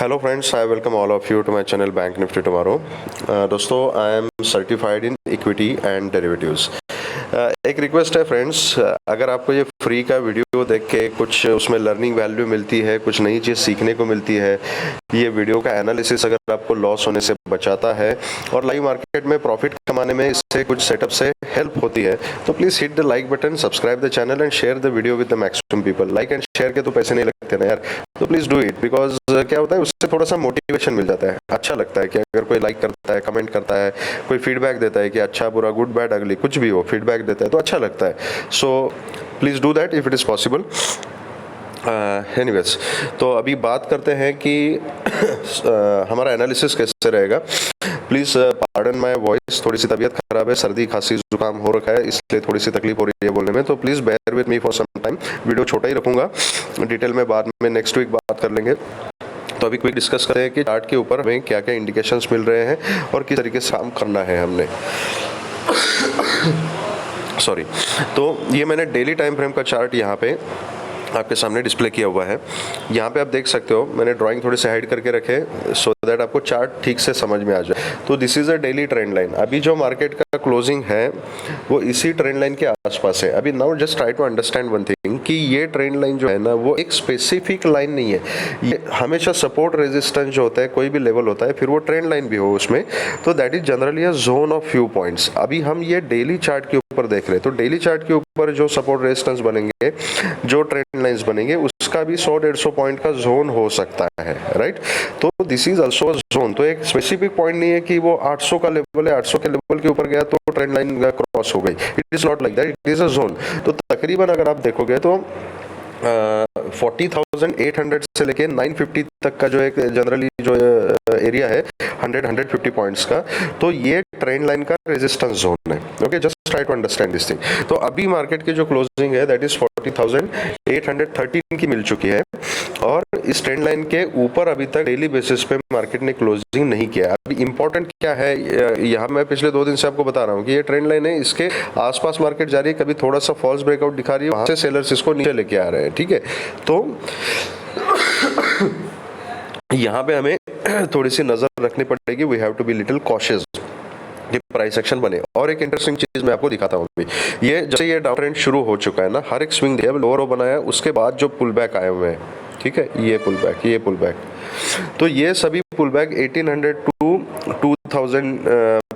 Hello friends, I welcome all of you to my channel Bank Nifty tomorrow. दोस्तों, I am certified in equity and derivatives. एक request है friends, अगर आपको ये free का video देख के कुछ उसमें लर्निंग वैल्यू मिलती है, कुछ नई चीज़ सीखने को मिलती है, ये वीडियो का एनालिसिस अगर आपको लॉस होने से बचाता है और लाइव मार्केट में प्रॉफिट कमाने में इससे कुछ सेटअप से हेल्प होती है, तो please hit the like button, subscribe the channel and share the video with the maximum people. Like and share के तो पैसे नहीं लगते ना यार, तो प्लीज़ डू इट। बिकॉज क्या होता है, उससे थोड़ा सा मोटिवेशन मिल जाता है, अच्छा लगता है कि अगर कोई लाइक करता है, कमेंट करता है, कोई फीडबैक देता है कि अच्छा बुरा गुड बैड अगली कुछ भी हो फीडबैक देता है तो अच्छा लगता है। So please do that if it is possible. Anyways, तो अभी बात करते हैं कि हमारा एनालिसिस कैसे रहेगा। प्लीज़ पार्डन माय वॉइस, थोड़ी सी तबीयत खराब है, सर्दी खांसी जुकाम हो रखा है, इसलिए थोड़ी सी तकलीफ हो रही है बोलने में, तो please bear with me for some time. Video छोटा ही रखूंगा, डिटेल में बाद में नेक्स्ट वीक बात कर लेंगे। तो अभी क्विक डिस्कस करें कि चार्ट के ऊपर हमें क्या क्या इंडिकेशंस मिल रहे हैं और किस तरीके से काम करना है हमने। सॉरी, तो ये मैंने डेली टाइम फ्रेम का चार्ट यहाँ पे आपके सामने डिस्प्ले किया हुआ है। यहाँ पे आप देख सकते हो, मैंने ड्राइंग थोड़ी सी हाइड करके रखे सो दैट आपको चार्ट ठीक से समझ में आ जाए। तो this is a daily trend line. अभी जो मार्केट का क्लोजिंग है वो इसी ट्रेंड लाइन के आसपास है। अभी now just try to understand one thing कि ये ट्रेंड लाइन जो है ना, वो एक स्पेसिफिक लाइन नहीं है। ये हमेशा सपोर्ट रेजिस्टेंस जो होता है, कोई भी लेवल होता है, फिर वो ट्रेंड लाइन भी हो उसमें, तो that is generally a zone of few points. अभी हम ये डेली चार्ट के ऊपर देख रहे हैं, तो डेली चार्ट के ऊपर जो सपोर्ट रेजिस्टेंस बनेंगे, जो ट्रेंड लाइंस बनेंगे, उसका भी 100-150 पॉइंट का जोन हो सकता है, राइट। तो this is also a zone. तो एक स्पेसिफिक पॉइंट नहीं है कि वो 800 का लेवल है, 800 के लेवल के ऊपर गया तो ट्रेंड लाइन क्रॉस हो गई। It is not like that, it is a zone. तो तकरीबन अगर आप देखोगे तो 40,800 से लेके 950 तक का जो एक जनरली जो एरिया है 100-150 पॉइंट्स का, तो ये ट्रेंड लाइन का रेजिस्टेंस जोन है। Okay, just try to understand this thing. तो अभी मार्केट की जो क्लोजिंग है दैट इज 40,813 की मिल चुकी है और इस ट्रेंड लाइन के ऊपर अभी तक डेली बेसिस पे मार्केट ने क्लोजिंग नहीं किया। अभी इंपॉर्टेंट क्या है, यहाँ मैं पिछले 2 दिन से आपको बता रहा हूँ कि ये ट्रेंड लाइन है, इसके आसपास मार्केट जा रही है, कभी थोड़ा सा फॉल्स ब्रेकआउट दिखा रही है, वहां से सेलर्स इसको नीचे लेके आ रहे हैं, ठीक है। तो यहाँ पे हमें थोड़ी सी नजर रखनी पड़ेगी। We have to be little cautious कि प्राइस एक्शन बने। और एक इंटरेस्टिंग चीज मैं आपको दिखाता हूँ, ये जैसे ये डाउन ट्रेंड शुरू हो चुका है ना, हर एक स्विंग दिया लोअर बनाया, उसके बाद जो पुल बैक आए हुए हैं, ठीक है, ये पुल बैक, ये पुल बैक, तो ये सभी पुल बैक 1800 टू 2000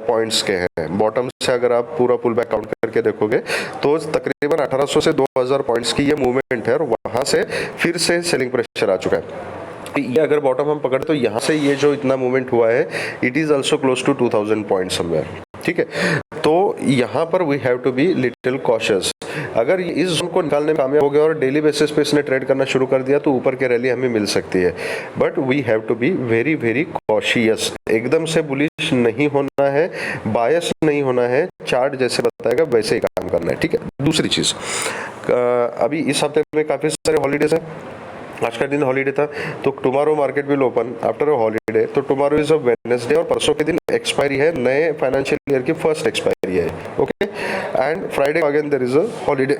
पॉइंट्स के हैं। बॉटम से अगर आप पूरा पुल बैक काउंट करके देखोगे तो तकरीबन 1800 से 2000 पॉइंट्स की ये मूवमेंट है और वहां से फिर से सेलिंग प्रेशर आ चुका है। ये अगर बॉटम हम पकड़े तो यहाँ से ये जो इतना मूवमेंट हुआ है, it is also close to 2000 point somewhere, ठीक है। तो यहाँ पर we have to be little cautious. अगर इस जोन को निकालने में कामयाब हो गया और डेली बेसिस पे इसने ट्रेड करना शुरू कर दिया तो ऊपर की रैली हमें मिल सकती है, but we have to be very very cautious. एकदम से बुलिश नहीं होना है, बायस नहीं होना है, चार्ट जैसे बताएगा वैसे ही काम करना है, ठीक है। दूसरी चीज, अभी इस हफ्ते में काफी सारे हॉलीडेज हैं। आज का दिन हॉलीडे था, तो tomorrow market will open after a holiday. तो टुमारो इज अ वेडनेसडे और परसों के दिन एक्सपायरी है, नए फाइनेंशियल ईयर की फर्स्ट एक्सपायरी है, okay. And Friday again there is a holiday.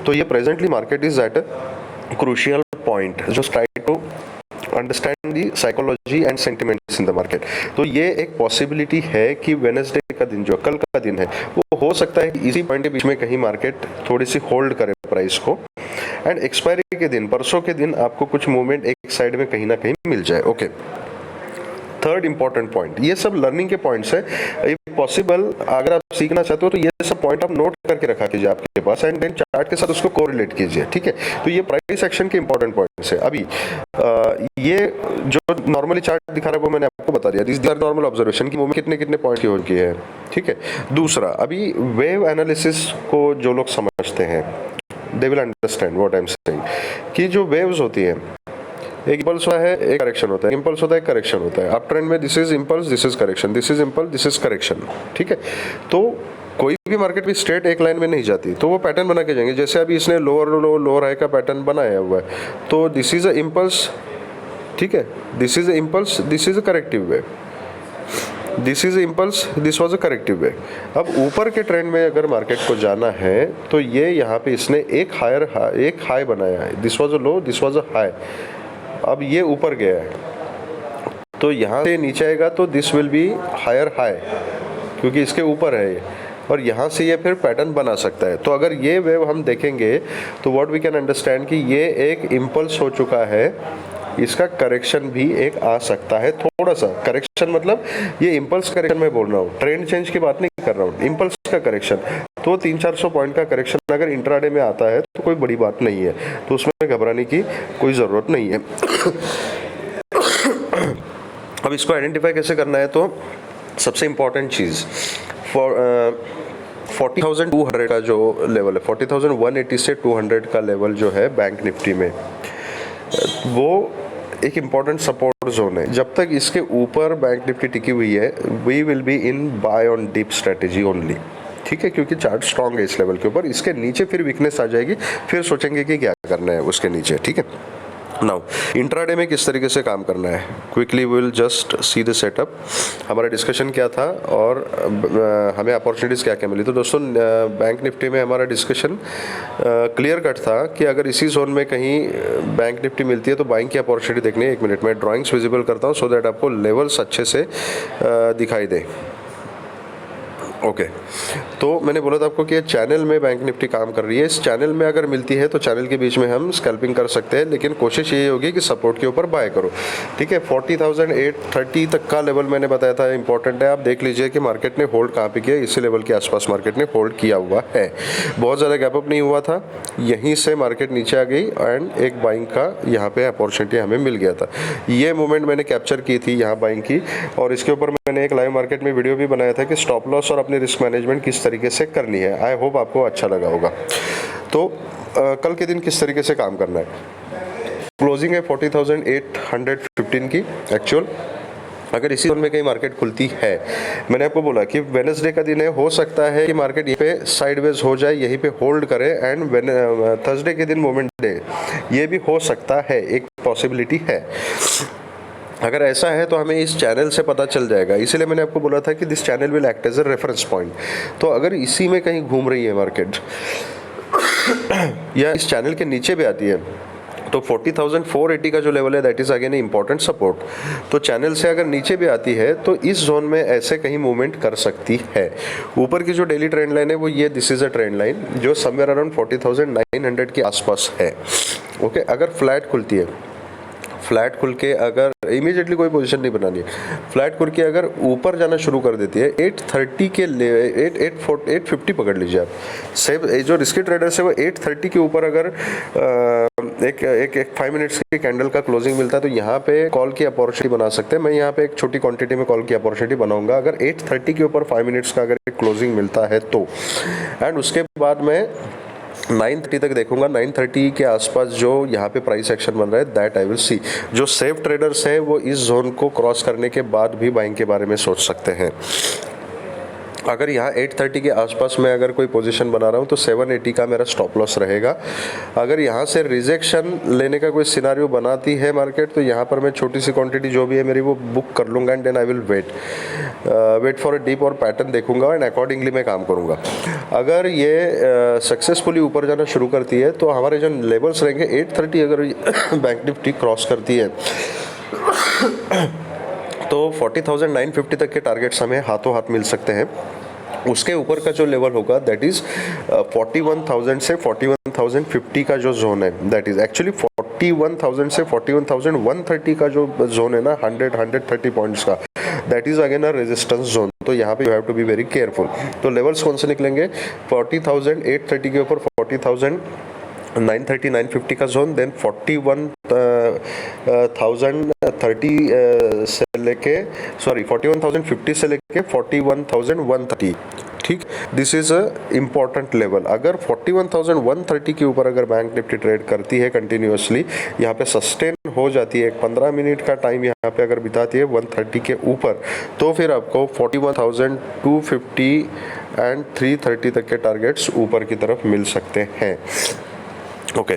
तो ये presently market is at a crucial point, just try to understand the psychology and sentiments in the market. तो ये एक possibility है कि Wednesday का दिन, जो कल का दिन है, वो हो सकता है इसी पॉइंट के बीच में कहीं मार्केट थोड़ी सी होल्ड करे प्राइस को, एंड एक्सपायरी के दिन, परसों के दिन, आपको कुछ मूवमेंट एक साइड में कहीं ना कहीं मिल जाए, ओके। थर्ड इंपॉर्टेंट पॉइंट, ये सब लर्निंग के पॉइंट्स है। इफ पॉसिबल अगर आप सीखना चाहते हो तो ये सब पॉइंट आप नोट करके रखा कीजिए आपके पास, एंड देन चार्ट के साथ उसको कोरिलेट कीजिए, ठीक है। तो ये प्राइस एक्शन के इंपॉर्टेंट पॉइंट्स है। अभी ये जो नॉर्मली चार्ट दिखा रहा है वो मैंने आपको बता दिया, दिस आर नॉर्मल ऑब्जर्वेशन की मूवमेंट कितने कितने पॉइंट की हो रही है, ठीक है। दूसरा, अभी वेव एनालिसिस को जो लोग समझते हैं, they will understand what I'm saying, कि जो वेव्स होती है, एक इंपल्स होता है, एक करेक्शन होता है, इंपल्स होता है, करेक्शन होता है। अप ट्रेंड में this is impulse, this is correction, this is impulse, this is correction, ठीक है। तो कोई भी मार्केट भी स्ट्रेट एक लाइन में नहीं जाती, तो वो पैटर्न बना के जाएंगे। जैसे अभी इसने लोअर लो लोअर हाई का पैटर्न बनाया हुआ है, तो दिस इज अ इंपल्स, ठीक है, this is a impulse, this is a corrective wave, this is impulse, this was a corrective wave. अब ऊपर के ट्रेंड में अगर मार्केट को जाना है तो ये यहाँ पे इसने एक हाई बनाया है, this was a low, this was a high, अब ये ऊपर गया है, तो यहाँ से नीचे आएगा तो this will be higher high, क्योंकि इसके ऊपर है ये, और यहाँ से ये फिर पैटर्न बना सकता है। तो अगर ये वेव हम देखेंगे तो व्हाट वी कैन अंडरस्टैंड कि ये एक इम्पल्स हो चुका है, इसका करेक्शन भी एक आ सकता है, थोड़ा सा करेक्शन, मतलब ये इम्पल्स करेक्शन मैं बोल रहा हूँ, ट्रेंड चेंज की बात नहीं कर रहा हूँ, इम्पल्स का करेक्शन। तो 300-400 पॉइंट का करेक्शन अगर इंट्राडे में आता है तो कोई बड़ी बात नहीं है, तो उसमें घबराने की कोई ज़रूरत नहीं है। अब इसको आइडेंटिफाई कैसे करना है, तो सबसे इम्पॉर्टेंट चीज़ 40,200 का जो लेवल है, 40,180 से 200 का लेवल जो है बैंक निफ्टी में, वो एक इम्पॉर्टेंट सपोर्ट जोन है। जब तक इसके ऊपर बैंक निफ्टी टिकी हुई है, we will be in buy on dip strategy only, ठीक है, क्योंकि चार्ट स्ट्रॉन्ग है इस लेवल के ऊपर। इसके नीचे फिर वीकनेस आ जाएगी, फिर सोचेंगे कि क्या करना है उसके नीचे, ठीक है। नाउ इंट्राडे में किस तरीके से काम करना है, quickly we will just see the setup. हमारा डिस्कशन क्या था और हमें अपॉर्चुनिटीज़ क्या क्या मिली। तो दोस्तों बैंक निफ्टी में हमारा डिस्कशन क्लियर कट था कि अगर इसी जोन में कहीं बैंक निफ्टी मिलती है तो बाइंग की अपॉर्चुनिटी देखनी है। 1 मिनट में ड्राइंग्स विजिबल करता हूँ सो दैट आपको लेवल्स अच्छे से दिखाई दे। ओके, तो मैंने बोला था आपको कि चैनल में बैंक निफ्टी काम कर रही है। इस चैनल में अगर मिलती है तो चैनल के बीच में हम स्कैल्पिंग कर सकते हैं, लेकिन कोशिश ये होगी कि सपोर्ट के ऊपर बाय करो, ठीक है। 40,830 तक का लेवल मैंने बताया था इंपॉर्टेंट है। आप देख लीजिए कि मार्केट ने होल्ड कहाँ पे किया, इसी लेवल के आसपास मार्केट ने होल्ड किया हुआ है। बहुत ज़्यादा गैप अप नहीं हुआ था, यहीं से मार्केट नीचे आ गई एंड एक बाइंग का यहाँ पे अपॉर्चुनिटी हमें मिल गया था। ये मूवमेंट मैंने कैप्चर की थी यहाँ बाइंग की, और इसके ऊपर मैंने एक लाइव मार्केट में वीडियो भी बनाया था कि स्टॉप लॉस और अपनी रिस्क मैनेजमेंट किस तरीके से करनी है। आई होप आपको अच्छा लगा होगा। तो कल के दिन किस तरीके से काम करना है, क्लोजिंग है 40,815 की एक्चुअल। अगर इसी जोन में कहीं मार्केट खुलती है, मैंने आपको बोला कि वेडनेसडे का दिन है, हो सकता है कि मार्केट यहीं पे साइडवेज हो जाए, यहीं पे होल्ड करे एंड थर्सडे के दिन मोमेंट दे, ये भी हो सकता है, एक पॉसिबिलिटी है। अगर ऐसा है तो हमें इस चैनल से पता चल जाएगा, इसीलिए मैंने आपको बोला था कि this channel will act as a reference point. तो अगर इसी में कहीं घूम रही है मार्केट या इस चैनल के नीचे भी आती है तो 40,480 का जो लेवल है that is again important support. तो चैनल से अगर नीचे भी आती है तो इस जोन में ऐसे कहीं मूवमेंट कर सकती है। ऊपर की जो डेली ट्रेंड लाइन है वो ये, this is a trend line जो समवेयर अराउंड 40,900 के आसपास है। ओके, अगर फ्लैट खुलती है, फ्लैट खुल के अगर इमीडिएटली कोई पोजीशन नहीं बनानी है, फ्लैट खुल के अगर ऊपर जाना शुरू कर देती है 830 के 850 पकड़ लीजिए आप। सेम जो रिस्की ट्रेडर्स है वो 830 के ऊपर अगर एक 5 मिनट्स की कैंडल का क्लोजिंग मिलता है तो यहाँ पे कॉल की अपॉर्चुनिटी बना सकते हैं। मैं यहाँ पे एक छोटी क्वांटिटी में कॉल की अपॉर्चुनिटी बनाऊंगा अगर 830 के ऊपर 5 मिनट्स का अगर एक क्लोजिंग मिलता है तो। एंड उसके बाद मैं 930 तक देखूंगा। 930 के आसपास जो यहाँ पे प्राइस एक्शन बन रहा है दैट आई विल सी। जो सेफ ट्रेडर्स हैं वो इस जोन को क्रॉस करने के बाद भी बाइंग के बारे में सोच सकते हैं। अगर यहाँ 830 के आसपास मैं अगर कोई पोजीशन बना रहा हूँ तो 780 का मेरा स्टॉप लॉस रहेगा। अगर यहाँ से रिजेक्शन लेने का कोई सिनारियो बनाती है मार्केट तो यहाँ पर मैं छोटी सी क्वांटिटी जो भी है मेरी वो बुक कर लूँगा and then I will wait for a dip और पैटर्न देखूंगा एंड अकॉर्डिंगली मैं काम करूँगा। अगर ये सक्सेसफुली ऊपर जाना शुरू करती है तो हमारे जो लेवल्स रहेंगे 830 अगर बैंक निफ्टी क्रॉस करती है तो 40,950 तक के टारगेट्स हमें हाथों हाथ मिल सकते हैं। उसके ऊपर का जो लेवल होगा दैट इज 41,000 से 41,050 का जो जोन है दैट इज एक्चुअली 41,000 से 41,130 का जो जोन है ना 130 पॉइंट्स का that is again a resistance zone. तो यहाँ पे you have to be very careful. तो लेवल्स कौन से निकलेंगे 40,830 के ऊपर 40,930 950 का जोन, देन 41,030 से लेके 41,050 से लेके 41,130, ठीक। This is a important level. अगर 41,130 के ऊपर अगर बैंक निफ्टी ट्रेड करती है कंटिन्यूअसली, यहाँ पे सस्टेन हो जाती है, 15 मिनट का टाइम यहाँ पे अगर बिताती है 130 के ऊपर, तो फिर आपको 41,250 एंड 330 तक के टारगेट्स ऊपर की तरफ मिल सकते हैं। ओके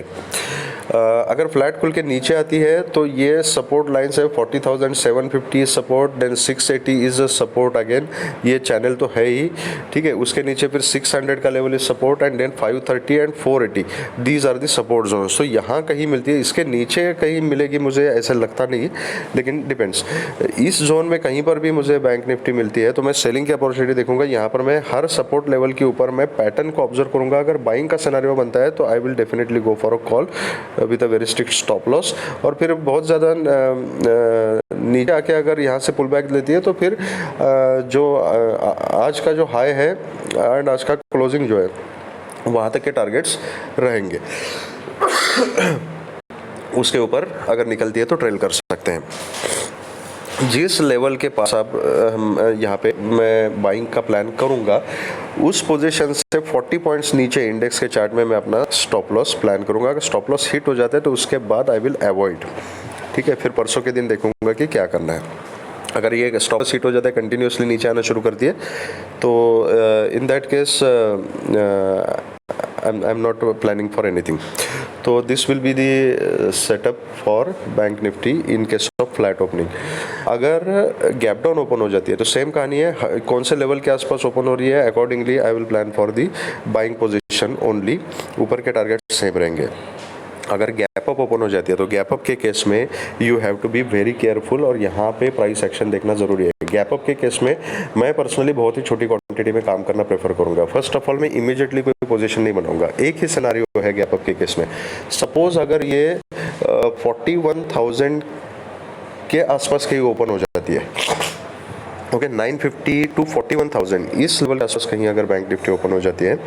अगर फ्लैट खुल के नीचे आती है तो ये सपोर्ट लाइन्स है 40,750 support, then 680 is a support again, ये चैनल तो है ही, ठीक है। उसके नीचे फिर 600 का level is support and then 530 and 480, these are the support zones. तो यहाँ कहीं मिलती है, इसके नीचे कहीं मिलेगी मुझे ऐसा लगता नहीं, लेकिन डिपेंड्स। इस जोन में कहीं पर भी मुझे बैंक निफ्टी मिलती है तो मैं सेलिंग की अपॉर्चुनिटी देखूंगा। यहाँ पर मैं हर सपोर्ट लेवल के ऊपर मैं पैटर्न को ऑब्जर्व करूंगा। अगर बाइंग का सिनेरियो बनता है तो I will definitely go for a call with a very strict stop loss. और फिर बहुत ज़्यादा नीचे आके अगर यहाँ से पुल बैक लेती है तो फिर जो आज का जो हाई है एंड आज का क्लोजिंग जो है वहाँ तक के टारगेट्स रहेंगे, उसके ऊपर अगर निकलती है तो ट्रेल कर सकते हैं। जिस लेवल के पास आप यहाँ पे मैं बाइंग का प्लान करूँगा उस पोजीशन से 40 पॉइंट्स नीचे इंडेक्स के चार्ट में मैं अपना स्टॉप लॉस प्लान करूँगा। अगर स्टॉप लॉस हिट हो जाता है तो उसके बाद आई विल अवॉइड, ठीक है। फिर परसों के दिन देखूँगा कि क्या करना है। अगर ये स्टॉप लॉस हिट हो जाता है, कंटिन्यूसली नीचे आना शुरू करती है, तो in that case I am not planning for anything. तो this will be the setup for Bank Nifty in case of flat opening. अगर गैप डाउन ओपन हो जाती है तो सेम कहानी है, कौन से लेवल के आसपास ओपन हो रही है, accordingly I will plan for the buying position only. ऊपर के टारगेट सेम रहेंगे। अगर गैप अप ओपन हो जाती है तो गैप अप के केस में you have to be very careful और यहाँ पे प्राइस एक्शन देखना ज़रूरी है। गैप अप के केस में मैं पर्सनली बहुत ही छोटी क्वांटिटी में काम करना प्रेफर करूँगा। फर्स्ट ऑफ ऑल मैं इमीडिएटली कोई पोजीशन नहीं बनाऊंगा। एक ही सिनेरियो है गैप अप के केस में, सपोज अगर ये 41,000 के आसपास कहीं ओपन हो जाती है, ओके, 950 टू 41,000 इस लेवल के आसपास कहीं अगर बैंक निफ्टी ओपन हो जाती है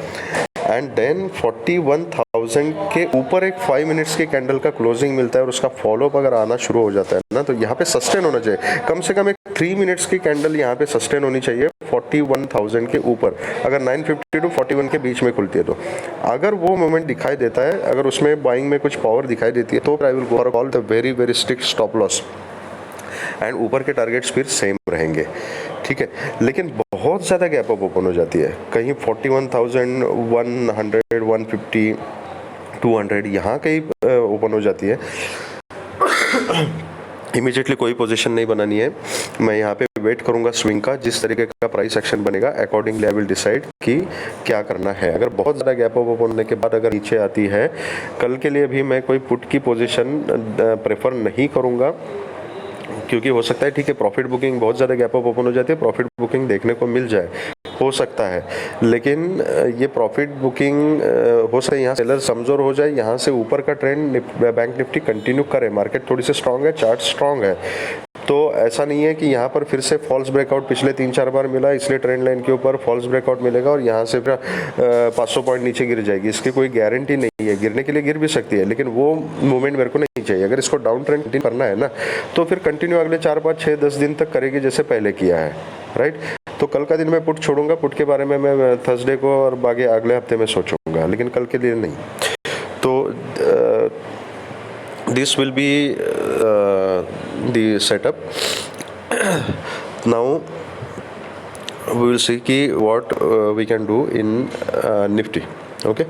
एंड देन 41,000 के ऊपर एक 5 मिनट्स के कैंडल का क्लोजिंग मिलता है और उसका फॉलोअप अगर आना शुरू हो जाता है ना, तो यहाँ पे सस्टेन होना चाहिए। कम से कम एक 3 मिनट्स की कैंडल यहाँ पे सस्टेन होनी चाहिए 41,000 के ऊपर, अगर 950 टू 41 के बीच में खुलती है तो। अगर वो मोमेंट दिखाई देता है, अगर उसमें बाइंग में कुछ पावर दिखाई देती है तो I will go for call the very very strict stop loss and ऊपर के टारगेट्स फिर सेम रहेंगे, ठीक है। लेकिन बहुत ज़्यादा गैप अप ओपन हो जाती है, कहीं 41,100, 150, 200 यहाँ कहीं ओपन हो जाती है, इमीडिएटली कोई पोजीशन नहीं बनानी है। मैं यहाँ पे वेट करूँगा स्विंग का, जिस तरीके का प्राइस एक्शन बनेगा अकॉर्डिंगली आई विल डिसाइड कि क्या करना है। अगर बहुत ज़्यादा गैप अप ओपन होने के बाद अगर नीचे आती है, कल के लिए भी मैं कोई पुट की पोजीशन प्रेफर नहीं करूँगा, क्योंकि हो सकता है, ठीक है, प्रॉफिट बुकिंग बहुत ज़्यादा गैप अप ओपन हो जाती है, प्रॉफिट बुकिंग देखने को मिल जाए, हो सकता है। लेकिन ये प्रॉफिट बुकिंग हो सकता है यहाँ सेलर कमज़ोर हो जाए, यहाँ से ऊपर का ट्रेंड बैंक निफ्टी कंटिन्यू करे, मार्केट थोड़ी सी स्ट्रांग है, चार्ट स्ट्रांग है, तो ऐसा नहीं है कि यहाँ पर फिर से फॉल्स ब्रेकआउट पिछले 3-4 बार मिला, इसलिए ट्रेंड लाइन के ऊपर फॉल्स ब्रेकआउट मिलेगा और यहाँ से फिर 500 पॉइंट नीचे गिर जाएगी। इसकी कोई गारंटी नहीं है, गिरने के लिए गिर भी सकती है, लेकिन वो मूवमेंट मेरे को नहीं चाहिए। अगर इसको डाउन ट्रेंड कंटिन्यू करना है ना, तो फिर कंटिन्यू अगले 4-5-6-10 दिन तक करेगी जैसे पहले किया है, राइट। तो कल का दिन मैं पुट छोड़ूंगा, पुट के बारे में मैं थर्सडे को और बाकी अगले हफ्ते में सोचूंगा, लेकिन कल के लिए नहीं। तो this will be the setup. Now we will see कि what we can do in Nifty, okay.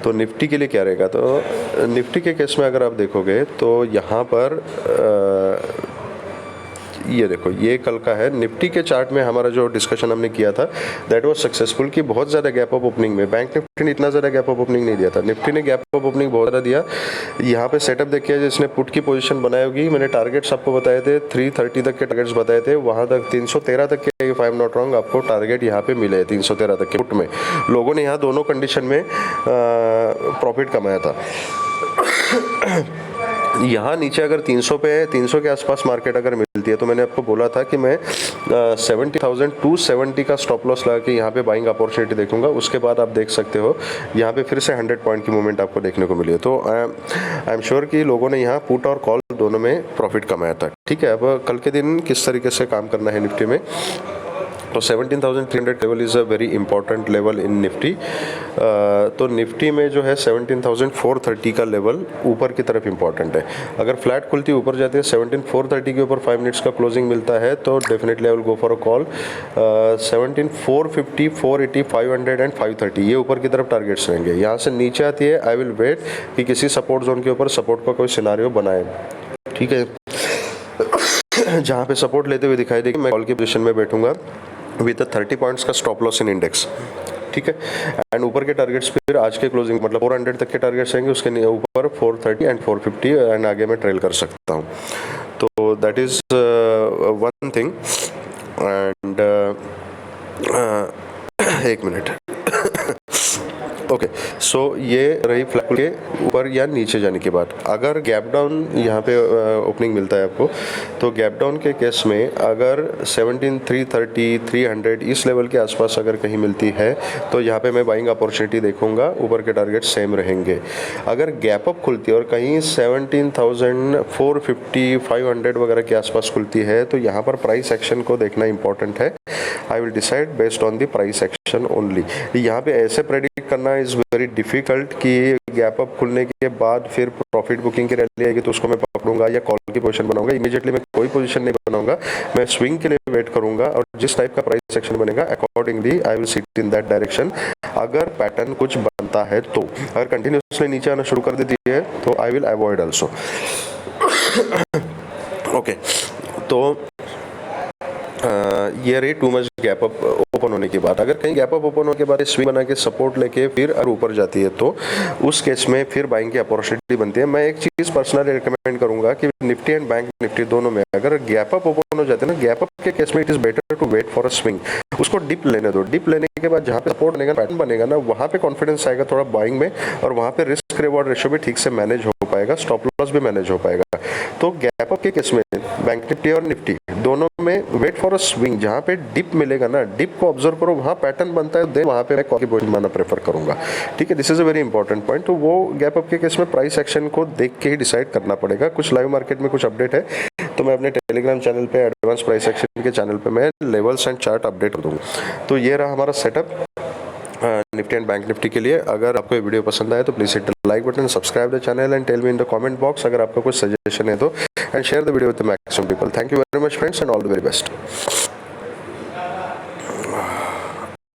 तो निफ्टी के लिए क्या रहेगा, तो निफ्टी के केस में अगर आप देखोगे तो यहाँ पर ये देखो, ये कल का है। निफ्टी के चार्ट में हमारा जो डिस्कशन हमने किया था दैट वाज सक्सेसफुल, कि बहुत ज़्यादा गैप अप ओपनिंग में बैंक निफ्टी ने इतना ज़्यादा गैप अप ओपनिंग नहीं दिया था, निफ्टी ने गैप अप ओपनिंग बहुत ज़्यादा दिया। यहाँ पे सेटअप देखिए, जिसने पुट की पोजीशन बनाई होगी, मैंने टारगेट्स आपको बताए थे, 330 तक के टारगेट्स बताए थे, वहाँ तक 313 तक के, if I am not wrong, आपको टारगेट यहाँ पे मिले 313 तक के पुट में। लोगों ने यहाँ दोनों कंडीशन में प्रॉफिट कमाया था। यहाँ नीचे अगर 300 पे, 300 के आसपास मार्केट अगर मिलती है, तो मैंने आपको बोला था कि मैं 70,270 का स्टॉप लॉस लगा के यहाँ पे बाइंग अपॉर्चुनिटी देखूंगा। उसके बाद आप देख सकते हो यहाँ पे फिर से 100 पॉइंट की मूवमेंट आपको देखने को मिली है। तो आई एम श्योर कि लोगों ने यहाँ पुट और कॉल दोनों में प्रॉफिट कमाया था, ठीक है। अब कल के दिन किस तरीके से काम करना है निफ्टी में, तो 17,300 level is a very important level in Nifty. तो निफ्टी में जो है 17,430 का लेवल ऊपर की तरफ इंपॉर्टेंट है। अगर फ्लैट खुलती ऊपर जाती है 17,430 के ऊपर 5 मिनट्स का क्लोजिंग मिलता है तो definitely I will go for a call. 17,450, 480, 500 and 530 ये ऊपर की तरफ टारगेट्स रहेंगे। यहाँ से नीचे आती है आई विल वेट कि किसी सपोर्ट जोन के ऊपर सपोर्ट का कोई सिनारियो बनाए, ठीक है। जहाँ पे सपोर्ट लेते हुए दिखाई देगी मैं कॉल की पोजीशन में बैठूंगा विद 30 पॉइंट्स का स्टॉप लॉस इन इंडेक्स, ठीक है। एंड ऊपर के टारगेट्स फिर आज के क्लोजिंग मतलब 400 तक के टारगेट्स रहेंगे, उसके ऊपर 430 एंड 450 एंड आगे मैं ट्रेल कर सकता हूँ। तो that is one thing. And एक मिनट ओके, सो ये रही फ्लैट के ऊपर या नीचे जाने की बात। अगर गैप डाउन यहाँ पे ओपनिंग मिलता है आपको, तो गैप डाउन के केस में अगर 17,330, 300 इस लेवल के आसपास अगर कहीं मिलती है तो यहाँ पे मैं बाइंग अपॉर्चुनिटी देखूंगा, ऊपर के टारगेट सेम रहेंगे। अगर गैप अप खुलती है और कहीं 17,450, 500 वगैरह के आसपास खुलती है तो यहाँ पर प्राइस एक्शन को देखना इंपॉर्टेंट है। I will decide based on the price action only. यहाँ पे ऐसे प्रेडिक्ट करना इज़ वेरी डिफिकल्ट कि गैप अप खुलने के बाद फिर प्रॉफिट बुकिंग की रैली आएगी तो उसको मैं पकड़ूंगा या कॉल की पोजीशन बनाऊंगा। इमीडिएटली मैं कोई पोजीशन नहीं बनाऊंगा, मैं स्विंग के लिए वेट करूंगा और जिस टाइप का प्राइस सेक्शन बनेगा accordingly I will sit in that direction. अगर पैटर्न कुछ बनता है तो, अगर कंटिन्यूसली नीचे आना शुरू कर देती है तो I will avoid also. Okay, तो ये रही too much gap up open होने की बात। अगर कहीं गैप अप ओपन होने के बाद स्विंग बना के सपोर्ट लेके फिर अगर ऊपर जाती है तो उस केस में फिर बाइंग की अपॉर्चुनिटी बनती है। मैं एक चीज़ पर्सनली रिकमेंड करूंगा कि निफ्टी एंड बैंक निफ्टी दोनों में अगर गैप अप ओपन हो जाते हैं ना, गैप अप के केस में it is better to wait for a swing. उसको डिप लेने दो, डिप लेने के बाद जहाँ पे सपोर्ट बनेगा, पैटर्न बनेगा ना, वहाँ पे कॉन्फिडेंस आएगा थोड़ा बाइंग में और वहाँ पे रिस्क रिवॉर्ड रेशियो भी ठीक से मैनेज हो पाएगा, स्टॉप लॉस भी मैनेज हो पाएगा। तो गैप अप के केस में बैंक निफ्टी और निफ्टी दोनों में वेट फॉर अ स्विंग। जहाँ पे डिप मिलेगा ना, डिप को ऑब्जर्व करो, वहाँ पैटर्न बनता है दे वहाँ पे मैं कॉल की पोजीशन बनाना प्रेफर करूंगा, ठीक है। This is a very important point. तो वो गैप अप के केस में प्राइस एक्शन को देख के ही डिसाइड करना पड़ेगा। कुछ लाइव मार्केट में कुछ अपडेट है तो मैं अपने टेलीग्राम चैनल पे एडवांस प्राइस एक्शन के चैनल पे मैं लेवल्स एंड चार्ट अपडेट कर दूंगा। तो ये रहा हमारा setup Nifty and bank Nifty के लिए। अगर आपको ये वीडियो पसंद आए तो please hit the like button, subscribe the channel and tell me in the comment box अगर आपका कुछ सजेशन है तो, and share the video with the maximum people. Thank you very much friends and all the very best.